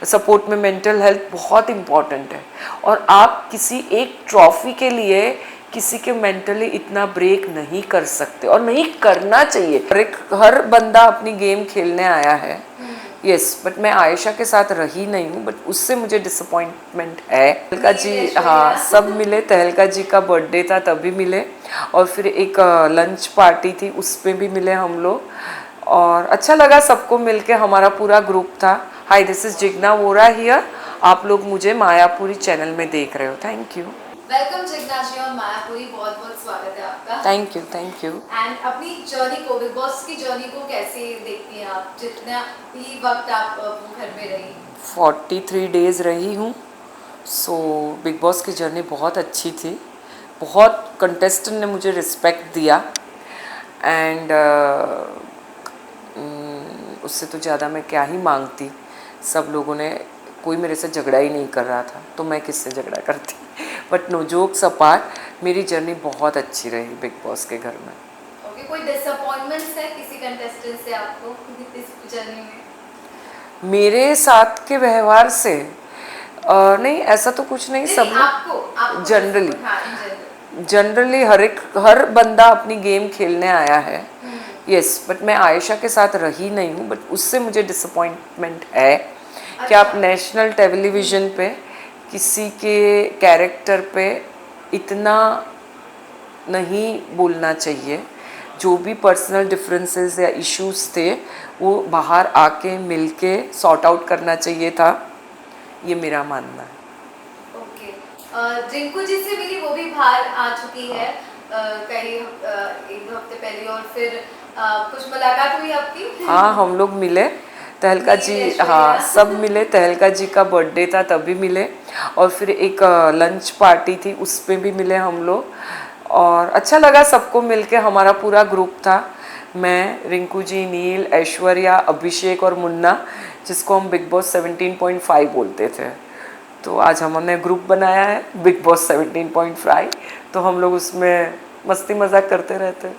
Support में mental health बहुत important है। और आप किसी एक ट्रॉफी के लिए किसी के मेंटली इतना ब्रेक नहीं कर सकते और नहीं करना चाहिए। हर बंदा अपनी गेम खेलने आया है, यस, बट मैं आयशा के साथ रही नहीं हूँ, बट उससे मुझे डिसअपॉइंटमेंट है। तहलका जी, हाँ, सब मिले। तहलका जी का बर्थडे था तभी मिले, और फिर एक लंच पार्टी थी उस पर भी मिले हम लोग, और अच्छा लगा सबको मिलके। हमारा पूरा ग्रुप था। Hi, this is Jigna Vora here. आप लोग मुझे मायापुरी चैनल में देख रहे हो। Thank you. Welcome Jigna ji और मायापुरी, बहुत बहुत स्वागत है आपका। Thank you, thank you. And अपनी जर्नी को, बिग बॉस की जर्नी को कैसे देखती हैं आप, जितना ही वक्त आप घर में रही? 43 डेज़ रही हूँ। सो बिग बॉस की जर्नी बहुत अच्छी थी। बहुत कंटेस्टेंट ने मुझे रिस्पेक्ट दिया, एंड उससे तो ज़्यादा मैं क्या ही मांगती। सब लोगों ने, कोई मेरे से झगड़ा ही नहीं कर रहा था, तो मैं किससे झगड़ा करती। बट नो जोक्स अपार्ट, मेरी जर्नी बहुत अच्छी रही बिग बॉस के घर में। ओके, कोई डिसअपॉइंटमेंट्स है किसी कंटेस्टेंट से आपको इस जर्नी में? मेरे साथ के व्यवहार से नहीं, ऐसा तो कुछ नहीं। सब आपको जनरली, हाँ, इन जनरल जनरली हर बंदा अपनी गेम खेलने आया है, यस, बट मैं आयशा के साथ रही नहीं हूँ, बट उससे मुझे डिसअपॉइंटमेंट है कि आप नेशनल टेलीविज़न पे किसी के कैरेक्टर पे इतना नहीं बोलना चाहिए। जो भी पर्सनल डिफरेंसेस या इश्यूज थे वो बाहर आके मिलके सॉर्ट आउट करना चाहिए था, ये मेरा मानना है। ओके, रिंकू जी से मिली, वो भी बाहर आ चुकी है कई एक दो हफ्ते पहले, और फिर कुछ मुलाकात हुई आपकी? हाँ, हम लोग मिले। तहलका जी, हाँ, सब मिले। तहलका जी का बर्थडे था तभी मिले, और फिर एक लंच पार्टी थी उस पर भी मिले हम लोग, और अच्छा लगा सबको मिलके। हमारा पूरा ग्रुप था। मैं, रिंकू जी, नील, ऐश्वर्या, अभिषेक और मुन्ना, जिसको हम बिग बॉस 17.5 बोलते थे। तो आज हमने ग्रुप बनाया है बिग बॉस 17.5, तो हम लोग उसमें मस्ती मजाक करते रहते हैं।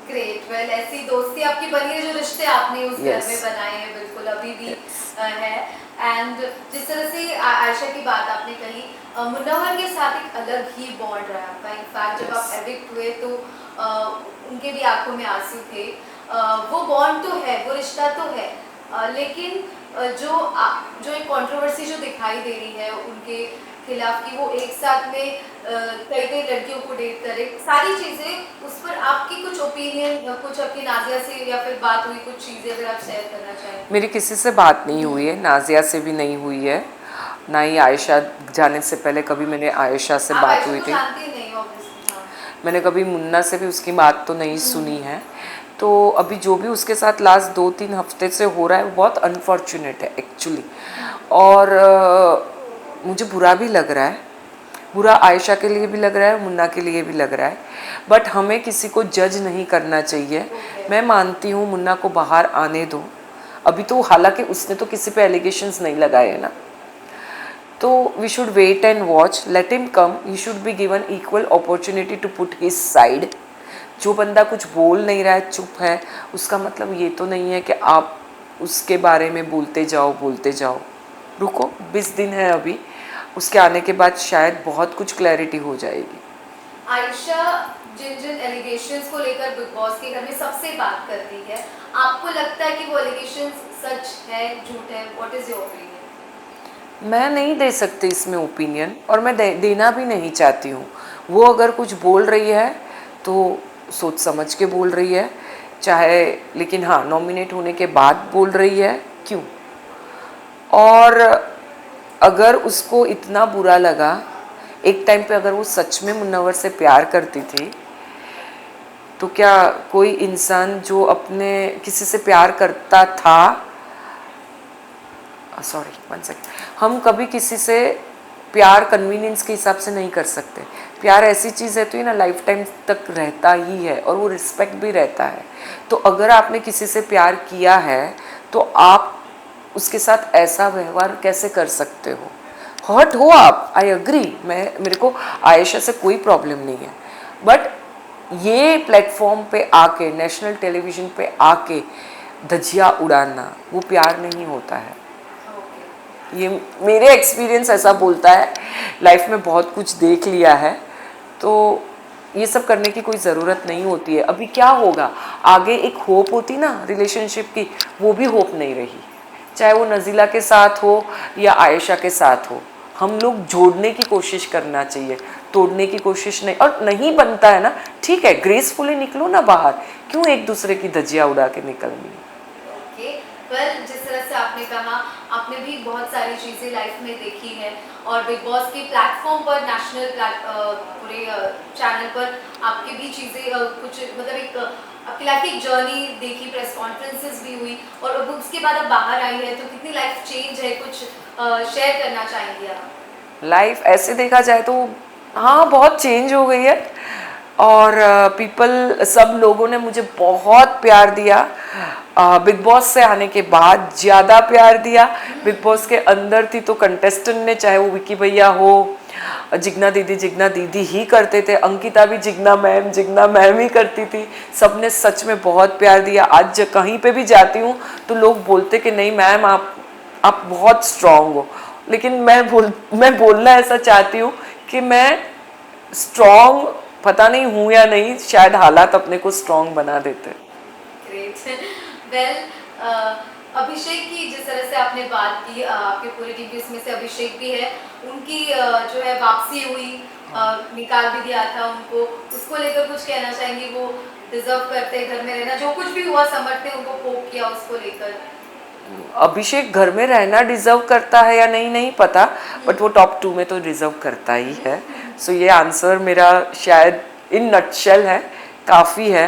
ग्रेट, वेल, ऐसी दोस्ती आपकी बनी है, जो रिश्ते आपने उस घर में बनाए हैं, बिल्कुल अभी भी है। एंड जिस तरह से आयशा की बात आपने कही, मुन्नावर के साथ एक अलग ही बॉन्ड रहा आपका। इनफैक्ट जब आप एविक्ट हुए तो उनके भी आंखों में आंसू थे। वो बॉन्ड तो है, वो रिश्ता तो है, लेकिन जो एक कंट्रोवर्सी जो दिखाई दे रही है उनके खिलाफ, कि वो एक साथ में कई कई लड़कियों को डेट करे, सारी चीज़ें, उस पर आपकी कुछ ओपिनियन, कुछ आपकी नाजिया से या फिर बात हुई, कुछ चीज़ें अगर आप शेयर करना चाहें? मेरी किसी से बात नहीं हुई है, नाजिया से भी नहीं हुई है, ना ही आयशा जाने से पहले कभी मैंने आयशा से बात हुई थी। मैंने कभी मुन्ना से भी उसकी बात तो नहीं सुनी है। तो अभी जो भी उसके साथ लास्ट 2-3 हफ्ते से हो रहा है वो बहुत अनफॉर्चुनेट है एक्चुअली, और मुझे बुरा भी लग रहा है। बुरा आयशा के लिए भी लग रहा है, मुन्ना के लिए भी लग रहा है, बट हमें किसी को जज नहीं करना चाहिए। मैं मानती हूँ मुन्ना को बाहर आने दो अभी तो, हालांकि उसने तो किसी पे एलिगेशंस नहीं लगाए हैं ना, तो we should wait and watch, let him come, he should be given equal opportunity to put his side. जो बंदा कुछ बोल नहीं रहा है, चुप है, उसका मतलब ये तो नहीं है कि आप उसके बारे में बोलते जाओ। रुको, 20 दिन है अभी, उसके आने के बाद शायद बहुत कुछ क्लैरिटी हो जाएगी। आयशा जिन एलिगेशंस को लेकर बिग बॉस के घर में सबसे बात करती है, आपको लगता है कि वो एलिगेशंस सच है, झूठ है? What is your opinion? मैं नहीं दे सकती इसमें ओपिनियन, और मैं देना भी नहीं चाहती हूँ। वो अगर कुछ बोल रही है तो सोच समझ के बोल रही है, चाहे, लेकिन हाँ, नॉमिनेट होने के बाद बोल रही है, क्यों? और अगर उसको इतना बुरा लगा, एक टाइम पे अगर वो सच में मुन्नवर से प्यार करती थी, तो क्या कोई इंसान जो अपने किसी से प्यार करता था, सॉरी, वन सेकेंड, हम कभी किसी से प्यार कन्वीनियंस के हिसाब से नहीं कर सकते। प्यार ऐसी चीज़ है तो ये ना लाइफ टाइम तक रहता ही है, और वो रिस्पेक्ट भी रहता है। तो अगर आपने किसी से प्यार किया है तो आप उसके साथ ऐसा व्यवहार कैसे कर सकते हो? हर्ट हो आप, आई अग्री, मेरे को आयशा से कोई प्रॉब्लम नहीं है, बट ये प्लेटफॉर्म पे आके, नेशनल टेलीविज़न पे आके धजिया उड़ाना, वो प्यार नहीं होता है। ये मेरे एक्सपीरियंस ऐसा बोलता है। लाइफ में बहुत कुछ देख लिया है, तो ये सब करने की कोई ज़रूरत नहीं होती है। अभी क्या होगा आगे, एक होप होती ना रिलेशनशिप की, वो भी होप नहीं रही। चाहे वो नज़ीला के साथ हो या आयशा के साथ हो, हम लोग जोड़ने की कोशिश करना चाहिए, तोड़ने की कोशिश नहीं। और नहीं बनता है ना, ठीक है, ग्रेसफुली निकलो ना बाहर, क्यों एक दूसरे की धज्जियाँ उड़ा के निकलनी। वेल, जिस तरह से आपने कहा, आपने भी बहुत सारी चीज़ें लाइफ में देखी है और बिग बॉस के प्लेटफॉर्म पर, नेशनल पूरे चैनल पर आपकी भी चीज़ें कुछ मतलब एक आपकी लाइफ की एक जर्नी देखी, प्रेस कॉन्फ्रेंसेस भी हुई और अब उसके बाद अब बाहर आई है, तो कितनी लाइफ चेंज है, कुछ शेयर करना चाहेंगे आप? लाइफ ऐसे देखा जाए तो हाँ बहुत चेंज हो गई है, और पीपल सब लोगों ने मुझे बहुत प्यार दिया। बिग बॉस से आने के बाद ज़्यादा प्यार दिया। बिग बॉस के अंदर थी तो कंटेस्टेंट ने, चाहे वो विकी भैया हो, जिग्ना दीदी ही करते थे, अंकिता भी जिग्ना मैम ही करती थी। सबने सच में बहुत प्यार दिया। आज कहीं पे भी जाती हूँ तो लोग बोलते कि नहीं मैम आप बहुत स्ट्रांग हो, लेकिन मैं बोलना ऐसा चाहती हूँ कि मैं स्ट्रांग पता नहीं हूँ या नहीं, शायद हालात अपने को स्ट्रांग बना देते। ग्रेट। वेल, अभिषेक की जिस तरह से आपने बात की, आपके पूरी टीम के इसमें से अभिषेक भी है, उनकी जो है वापसी हुई, निकाल भी दिया था उनको, उसको लेकर कुछ कहना चाहेंगी? वो डिजर्व करते हैं घर में रहना, जो कुछ भी हुआ समर्थ ने उनको पोक किया, उसको लेकर अभिषेक घर में रहना डिजर्व करता है या नहीं नहीं पता, बट वो टॉप 2 में तो डिजर्व करता ही है। सो ये आंसर मेरा शायद इन नटशेल है, काफ़ी है।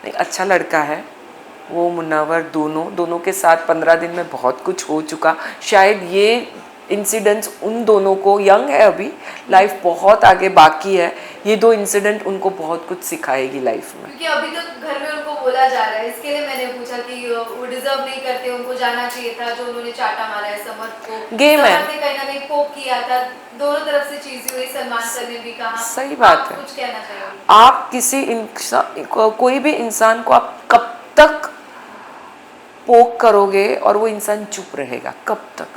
नहीं, अच्छा लड़का है वो, मुन्नावर, दोनों के साथ 15 दिन में बहुत कुछ हो चुका। शायद ये इंसिडेंट्स उन दोनों को, यंग है अभी, लाइफ बहुत आगे बाकी है, ये 2 इंसिडेंट उनको बहुत कुछ सिखाएगी लाइफ में। क्योंकि अभी तक घर में उनको बोला जा रहा है, इसके लिए मैंने पूछा कि वो डिजर्व नहीं करते, उनको जाना चाहिए था, जो उन्होंने चाटा मारा है समर्थ को, गेम है, समर्थ ने कहीं ना कहीं पोक किया था, दोनों तरफ से चीजें हुई, सलमान सर ने भी कहा। सही बात है। कुछ कहना चाहिए? आप किसी इंसान, कोई भी इंसान को आप कब तक पोक करोगे और वो इंसान चुप रहेगा, कब तक?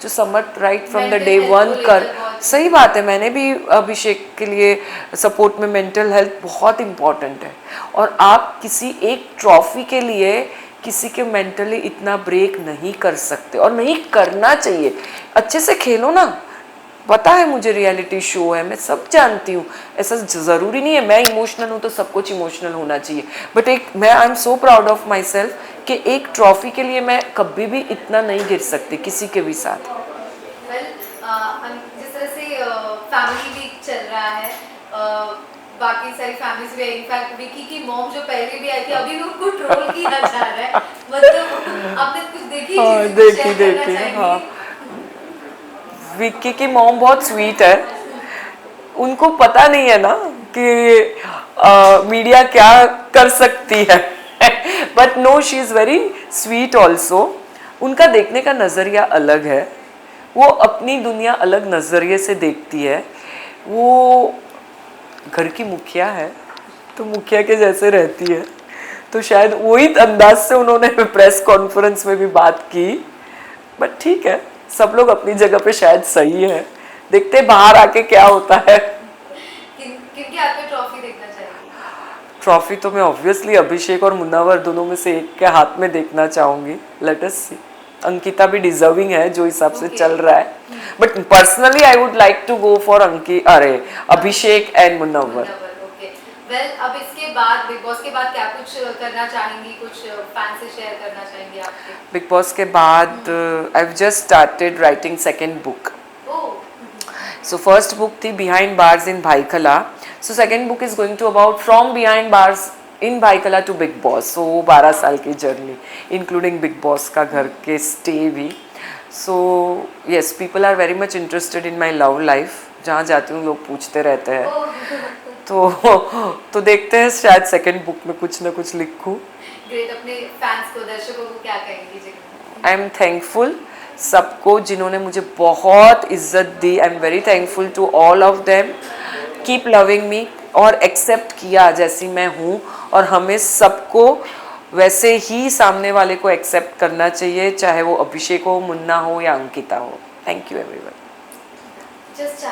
जो समर्थ राइट फ्रॉम द डे 1 कर, सही बात है, मैंने भी अभिषेक के लिए सपोर्ट में, मेंटल हेल्थ बहुत इम्पॉर्टेंट है। और आप किसी एक ट्रॉफी के लिए किसी के मेंटली इतना ब्रेक नहीं कर सकते, और नहीं करना चाहिए। अच्छे से खेलो ना, पता है मुझे रियलिटी शो है, मैं सब जानती हूँ, ऐसा ज़रूरी नहीं है मैं इमोशनल हूँ तो सब कुछ इमोशनल होना चाहिए। But I am so proud of my self कि एक ट्रॉफी के लिए मैं कभी भी इतना नहीं गिर सकती किसी के भी साथ। वेल, जिस तरह से फैमिली वीक चल रहा है, बाकी सारी फैमिलीज भी, इनफैक्ट विकी की मॉम जो पहले भी आई थी, अभी भी उनको ट्रोल किया जा रहा है, मतलब आपने कुछ देखी? हाँ देखी हाँ, विक्की की मॉम बहुत स्वीट है, उनको पता नहीं है ना कि मीडिया क्या कर सकती है। But no, she is very sweet also. उनका देखने का नज़रिया अलग है, वो अपनी दुनिया अलग नज़रिए से देखती है। वो घर की मुखिया है तो मुखिया के जैसे रहती है, तो शायद वही अंदाज से उन्होंने प्रेस कॉन्फ्रेंस में भी बात की। बट ठीक है, सब लोग अपनी जगह पे शायद सही है, देखते बाहर आके क्या होता है। किनकी आपको ट्रॉफी देखना चाहिए? ट्रॉफी तो मैं ऑब्वियसली अभिषेक और मुन्नावर दोनों में से एक के हाथ में देखना चाहूँगी। लेट अस सी, अंकिता भी डिजर्विंग है जो हिसाब से चल रहा है, but personally I would like to go for Abhishek and Munawar. Well, अब इसके बाद, बिग बॉस के बाद क्या कुछ करना चाहेंगी, कुछ फैन से शेयर करना चाहेंगी आपके? बिग बॉस के बाद I have just started writing second book. So first book थी behind bars in Byculla, so second book is going to about from behind bars in Byculla to Bigg Boss. So 12 साल की journey including big boss का घर के stay भी। So yes, people are very much interested in my love life, जहाँ जाती हूँ लोग पूछते रहते हैं। तो देखते हैं, शायद सेकंड बुक में कुछ ना कुछ लिखूं। ग्रेट। अपने फैंस को, दर्शकों को क्या कहेंगी? आई एम थैंकफुल सबको जिन्होंने मुझे बहुत इज्जत दी। I am very thankful to all of them. Keep loving me और एक्सेप्ट किया जैसी मैं हूँ, और हमें सबको वैसे ही सामने वाले को एक्सेप्ट करना चाहिए, चाहे वो अभिषेक हो, मुन्ना हो या अंकिता हो। Thank you everyone. जस्ट